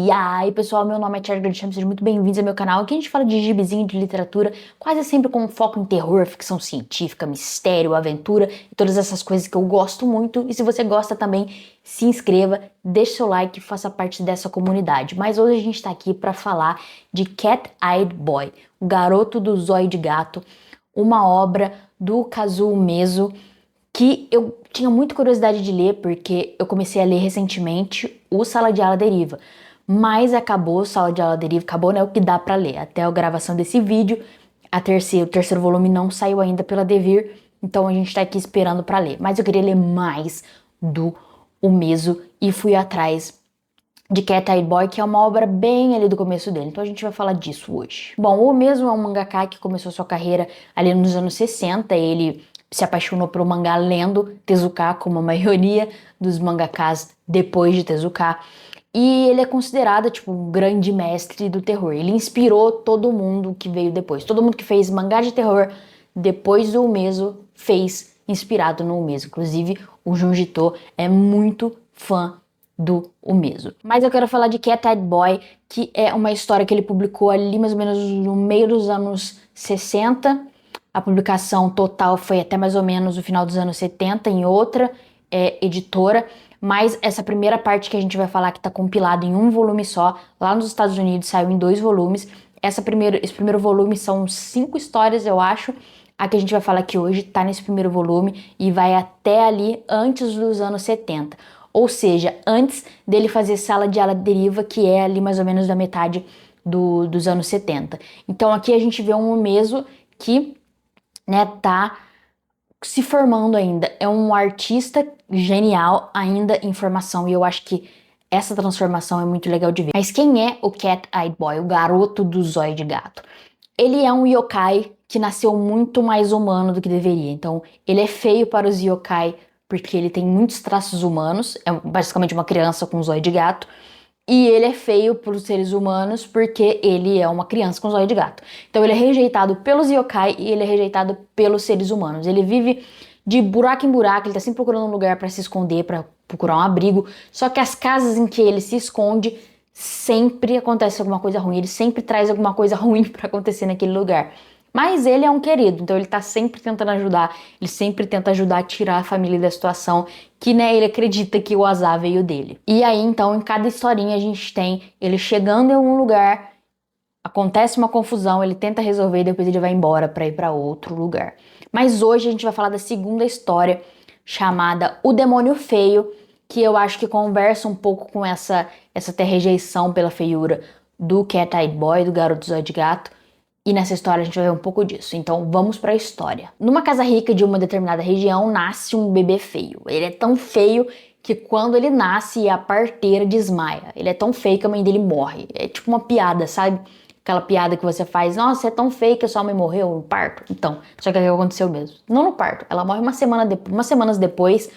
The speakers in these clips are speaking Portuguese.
E aí, pessoal, meu nome é Thiago Grandchamp, sejam muito bem-vindos ao meu canal. Aqui a gente fala de gibizinho, de literatura, quase sempre com foco em terror, ficção científica, mistério, aventura e todas essas coisas que eu gosto muito. E se você gosta também, se inscreva, deixe seu like e faça parte dessa comunidade. Mas hoje a gente tá aqui para falar de Cat-Eyed Boy, o garoto do zóio de gato, uma obra do Kazuo Umezo, que eu tinha muita curiosidade de ler, porque eu comecei a ler recentemente o Sala de Aula Deriva, mas acabou, o Sala de Aula Deriva acabou, né, o que dá pra ler. Até a gravação desse vídeo, o terceiro volume não saiu ainda pela Devir, então a gente tá aqui esperando pra ler. Mas eu queria ler mais do Umezo e fui atrás de Cat-Eyed Boy, que é uma obra bem ali do começo dele, então a gente vai falar disso hoje. Bom, o Umezo é um mangaka que começou sua carreira ali nos anos 60, ele se apaixonou pelo mangá lendo Tezuka, como a maioria dos mangakas depois de Tezuka. E ele é considerado, tipo, um grande mestre do terror. Ele inspirou todo mundo que veio depois. Todo mundo que fez mangá de terror depois do Umezo fez inspirado no Umezo. Inclusive, o Junji Ito é muito fã do Umezo. Mas eu quero falar de Cat-Eyed Boy, que é uma história que ele publicou ali mais ou menos no meio dos anos 60. A publicação total foi até mais ou menos o final dos anos 70 em outra editora, mas essa primeira parte que a gente vai falar que está compilado em um volume só, lá nos Estados Unidos saiu em 2 volumes. Esse primeiro volume são 5 histórias, eu acho. A que a gente vai falar aqui hoje está nesse primeiro volume e vai até ali antes dos anos 70. Ou seja, antes dele fazer Sala de Aula Deriva, que é ali mais ou menos da metade dos anos 70. Então aqui a gente vê um Umezo que, né, tá se formando ainda. É um artista genial ainda em formação e eu acho que essa transformação é muito legal de ver. Mas quem é o Cat-Eyed Boy, o garoto do zóio de gato? Ele é um yokai que nasceu muito mais humano do que deveria. Então, ele é feio para os yokai porque ele tem muitos traços humanos, é basicamente uma criança com zóio de gato. E ele é feio para os seres humanos porque ele é uma criança com zóio de gato. Então ele é rejeitado pelos yokai e ele é rejeitado pelos seres humanos. Ele vive de buraco em buraco, ele tá sempre procurando um lugar para se esconder, para procurar um abrigo. Só que as casas em que ele se esconde sempre acontece alguma coisa ruim, ele sempre traz alguma coisa ruim para acontecer naquele lugar. Mas ele é um querido, então ele tá sempre tentando ajudar, ele sempre tenta ajudar a tirar a família da situação que, né, ele acredita que o azar veio dele. E aí, então, em cada historinha a gente tem ele chegando em algum lugar, acontece uma confusão, ele tenta resolver e depois ele vai embora para ir para outro lugar. Mas hoje a gente vai falar da segunda história, chamada O Demônio Feio, que eu acho que conversa um pouco com essa rejeição pela feiura do Cat-Eyed Boy, do garoto zóio de gato. E nessa história a gente vai ver um pouco disso. Então vamos para a história. Numa casa rica de uma determinada região nasce um bebê feio. Ele é tão feio que quando ele nasce a parteira desmaia. Ele é tão feio que a mãe dele morre. É tipo uma piada, sabe? Aquela piada que você faz, nossa, é tão feio que a sua mãe morreu no parto. Então, só que é o que aconteceu mesmo. Não no parto, ela morre umas semanas depois,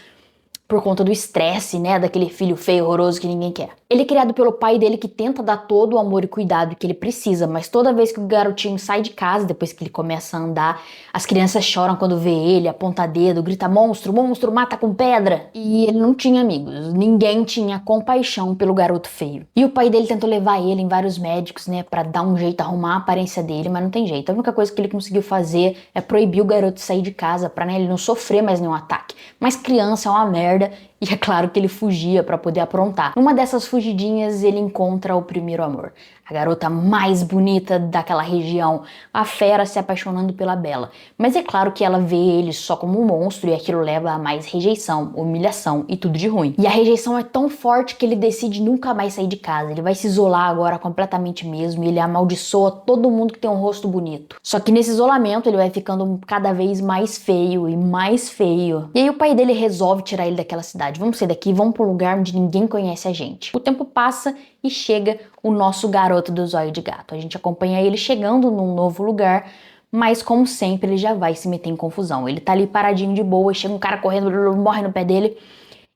por conta do estresse, né, daquele filho feio, horroroso que ninguém quer. Ele é criado pelo pai dele que tenta dar todo o amor e cuidado que ele precisa, mas toda vez que o garotinho sai de casa, depois que ele começa a andar, as crianças choram quando vê ele, aponta dedo, grita monstro, monstro, mata com pedra. E ele não tinha amigos, ninguém tinha compaixão pelo garoto feio. E o pai dele tentou levar ele em vários médicos, né, pra dar um jeito, arrumar a aparência dele, mas não tem jeito. A única coisa que ele conseguiu fazer é proibir o garoto de sair de casa pra, né, ele não sofrer mais nenhum ataque. Mas criança é uma merda. E é claro que ele fugia para poder aprontar. Numa dessas fugidinhas, ele encontra o primeiro amor. A garota mais bonita daquela região, a fera se apaixonando pela bela. Mas é claro que ela vê ele só como um monstro e aquilo leva a mais rejeição, humilhação e tudo de ruim. E a rejeição é tão forte que ele decide nunca mais sair de casa. Ele vai se isolar agora completamente mesmo e ele amaldiçoa todo mundo que tem um rosto bonito. Só que nesse isolamento ele vai ficando cada vez mais feio e mais feio. E aí o pai dele resolve tirar ele daquela cidade. Vamos sair daqui, vamos para um lugar onde ninguém conhece a gente. O tempo passa e chega o nosso garoto do zóio de gato. A gente acompanha ele chegando num novo lugar, mas como sempre ele já vai se meter em confusão. Ele tá ali paradinho de boa, chega um cara correndo, morre no pé dele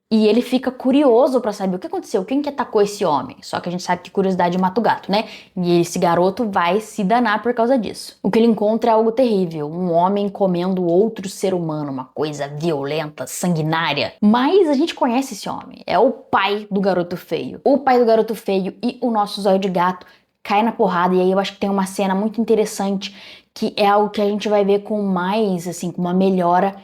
E ele fica curioso pra saber o que aconteceu, quem que atacou esse homem. Só que a gente sabe que curiosidade mata o gato, né? E esse garoto vai se danar por causa disso. O que ele encontra é algo terrível, um homem comendo outro ser humano, uma coisa violenta, sanguinária. Mas a gente conhece esse homem, é o pai do garoto feio. O pai do garoto feio e o nosso zóio de gato cai na porrada, e aí eu acho que tem uma cena muito interessante, que é algo que a gente vai ver com mais, assim, com uma melhora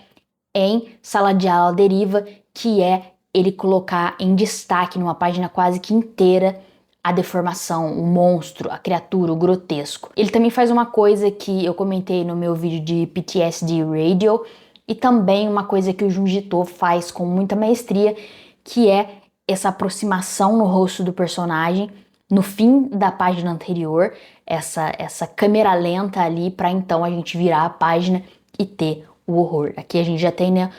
em Sala de Aula Deriva, que é ele colocar em destaque numa página quase que inteira a deformação, o monstro, a criatura, o grotesco. Ele também faz uma coisa que eu comentei no meu vídeo de PTSD Radio, e também uma coisa que o Junji Ito faz com muita maestria, que é essa aproximação no rosto do personagem no fim da página anterior, essa câmera lenta ali, para então a gente virar a página e ter o horror. Aqui a gente já tem, né,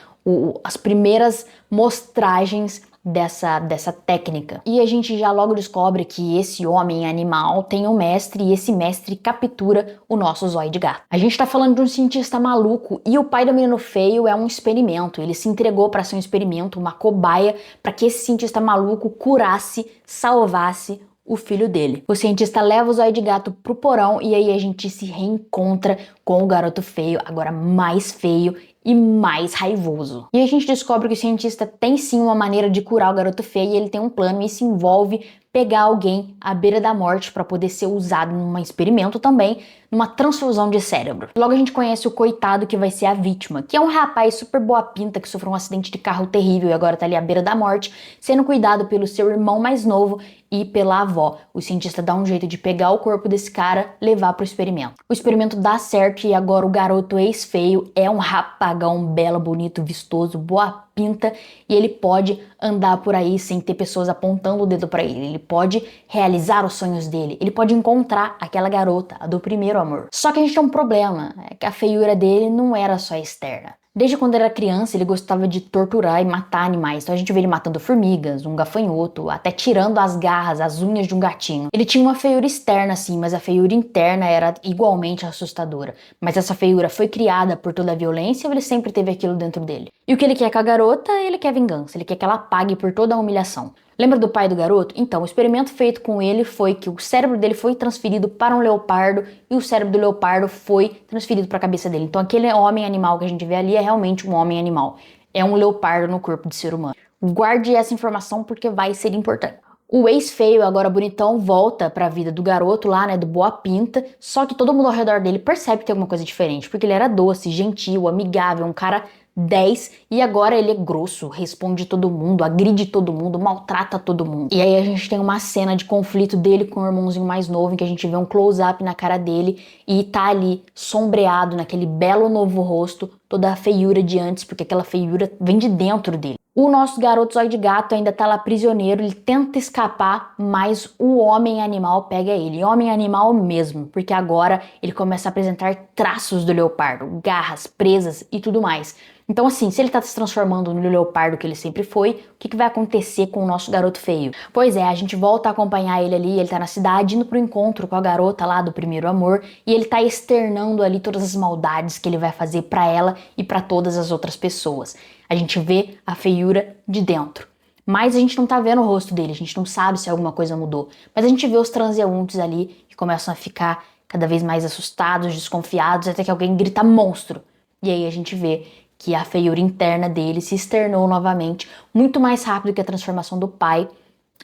as primeiras mostragens dessa técnica. E a gente já logo descobre que esse homem animal tem um mestre, e esse mestre captura o nosso zóio de gato. A gente tá falando de um cientista maluco, e o pai do menino feio é um experimento. Ele se entregou para ser um experimento, uma cobaia, para que esse cientista maluco curasse, salvasse o filho dele. O cientista leva o zóio de gato pro porão, e aí a gente se reencontra com o garoto feio, agora mais feio e mais raivoso. E a gente descobre que o cientista tem sim uma maneira de curar o garoto feio, e ele tem um plano, e isso envolve pegar alguém à beira da morte para poder ser usado num experimento também, numa transfusão de cérebro. Logo a gente conhece o coitado que vai ser a vítima, que é um rapaz super boa pinta que sofreu um acidente de carro terrível e agora tá ali à beira da morte, sendo cuidado pelo seu irmão mais novo e pela avó. O cientista dá um jeito de pegar o corpo desse cara, levar pro experimento. O experimento dá certo, e agora o garoto ex-feio é um rapagão belo, bonito, vistoso, boa pinta, e ele pode andar por aí sem ter pessoas apontando o dedo pra ele. Ele pode realizar os sonhos dele, ele pode encontrar aquela garota, a do primeiro amor. Só que a gente tem um problema, é que a feiura dele não era só externa. Desde quando era criança, ele gostava de torturar e matar animais. Então a gente vê ele matando formigas, um gafanhoto, até tirando as garras, as unhas de um gatinho. Ele tinha uma feiura externa, sim, mas a feiura interna era igualmente assustadora. Mas essa feiura foi criada por toda a violência, ou ele sempre teve aquilo dentro dele? E o que ele quer com a garota? Ele quer vingança, ele quer que ela pague por toda a humilhação. Lembra do pai do garoto? Então, o experimento feito com ele foi que o cérebro dele foi transferido para um leopardo, e o cérebro do leopardo foi transferido para a cabeça dele. Então, aquele homem animal que a gente vê ali é realmente um homem animal. É um leopardo no corpo de ser humano. Guarde essa informação porque vai ser importante. O ex-feio, agora bonitão, volta pra vida do garoto lá, né, do Boa Pinta, só que todo mundo ao redor dele percebe que tem alguma coisa diferente, porque ele era doce, gentil, amigável, um cara 10, e agora ele é grosso, responde todo mundo, agride todo mundo, maltrata todo mundo. E aí a gente tem uma cena de conflito dele com o irmãozinho mais novo, em que a gente vê um close-up na cara dele, e tá ali sombreado naquele belo novo rosto, toda a feiura de antes, porque aquela feiura vem de dentro dele. O nosso garoto zóio de gato ainda tá lá prisioneiro, ele tenta escapar, mas o homem animal pega ele. Homem animal mesmo, porque agora ele começa a apresentar traços do leopardo, garras, presas e tudo mais. Então assim, se ele tá se transformando no leopardo que ele sempre foi, o que vai acontecer com o nosso garoto feio? Pois é, a gente volta a acompanhar ele ali, ele tá na cidade, indo pro encontro com a garota lá do primeiro amor, e ele tá externando ali todas as maldades que ele vai fazer pra ela e pra todas as outras pessoas. A gente vê a feiura de dentro. Mas a gente não tá vendo o rosto dele, a gente não sabe se alguma coisa mudou. Mas a gente vê os transeuntes ali que começam a ficar cada vez mais assustados, desconfiados, até que alguém grita monstro. E aí a gente vê que a feiura interna dele se externou novamente, muito mais rápido que a transformação do pai.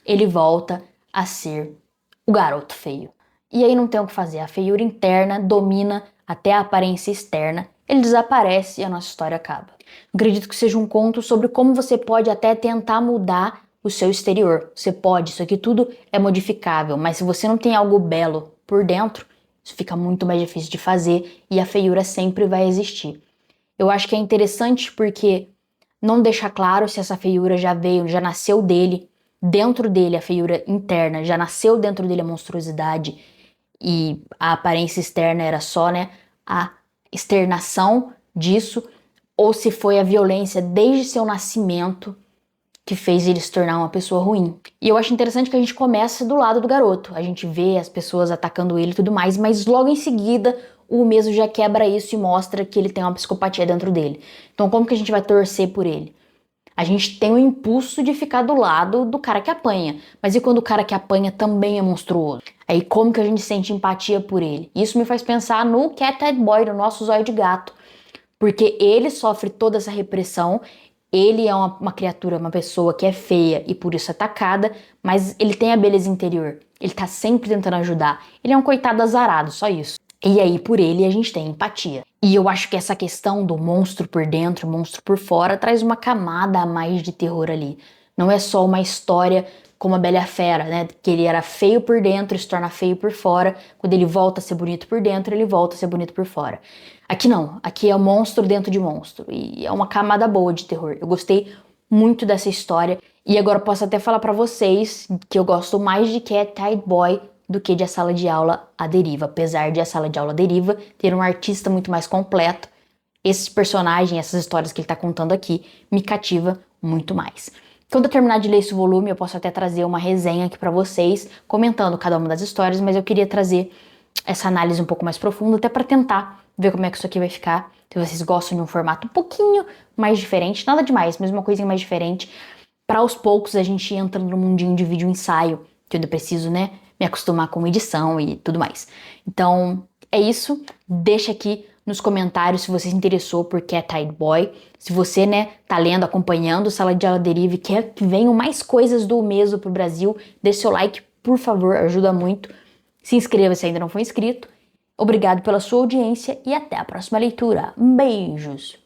Ele volta a ser o garoto feio. E aí não tem o que fazer, a feiura interna domina até a aparência externa, ele desaparece e a nossa história acaba. Acredito que seja um conto sobre como você pode até tentar mudar o seu exterior. Você pode, isso aqui tudo é modificável, mas se você não tem algo belo por dentro, isso fica muito mais difícil de fazer e a feiura sempre vai existir. Eu acho que é interessante porque não deixa claro se essa feiura já veio, já nasceu dele, dentro dele a feiura interna, já nasceu dentro dele a monstruosidade e a aparência externa era só, né, a externação disso, ou se foi a violência desde seu nascimento que fez ele se tornar uma pessoa ruim. E eu acho interessante que a gente começa do lado do garoto, a gente vê as pessoas atacando ele e tudo mais, mas logo em seguida o mesmo já quebra isso e mostra que ele tem uma psicopatia dentro dele. Então como que a gente vai torcer por ele? A gente tem o impulso de ficar do lado do cara que apanha. Mas e quando o cara que apanha também é monstruoso? Aí como que a gente sente empatia por ele? Isso me faz pensar no Cat-Eyed Boy, no nosso zóio de gato. Porque ele sofre toda essa repressão, ele é uma criatura, uma pessoa que é feia e por isso atacada, mas ele tem a beleza interior. Ele tá sempre tentando ajudar. Ele é um coitado azarado, só isso. E aí, por ele, a gente tem empatia. E eu acho que essa questão do monstro por dentro, monstro por fora, traz uma camada a mais de terror ali. Não é só uma história como a Bela e a Fera, né? Que ele era feio por dentro e se torna feio por fora. Quando ele volta a ser bonito por dentro, ele volta a ser bonito por fora. Aqui não. Aqui é monstro dentro de monstro. E é uma camada boa de terror. Eu gostei muito dessa história. E agora eu posso até falar pra vocês que eu gosto mais de Cat-Eyed Boy do que de A Sala de Aula à Deriva. Apesar de A Sala de Aula à Deriva ter um artista muito mais completo, esses personagens, essas histórias que ele tá contando aqui, me cativa muito mais. Quando eu terminar de ler esse volume, eu posso até trazer uma resenha aqui pra vocês, comentando cada uma das histórias, mas eu queria trazer essa análise um pouco mais profunda, até pra tentar ver como é que isso aqui vai ficar. Se vocês gostam de um formato um pouquinho mais diferente, nada demais, mas uma coisinha mais diferente, para aos poucos a gente entra no mundinho de vídeo ensaio, que eu ainda preciso, né, me acostumar com edição e tudo mais. Então, é isso. Deixa aqui nos comentários se você se interessou por Cat-Eyed Boy. Se você, né, tá lendo, acompanhando Sala de Aula Deriva e quer que venham mais coisas do mesmo pro Brasil, deixe seu like, por favor, ajuda muito. Se inscreva se ainda não for inscrito. Obrigado pela sua audiência e até a próxima leitura. Beijos!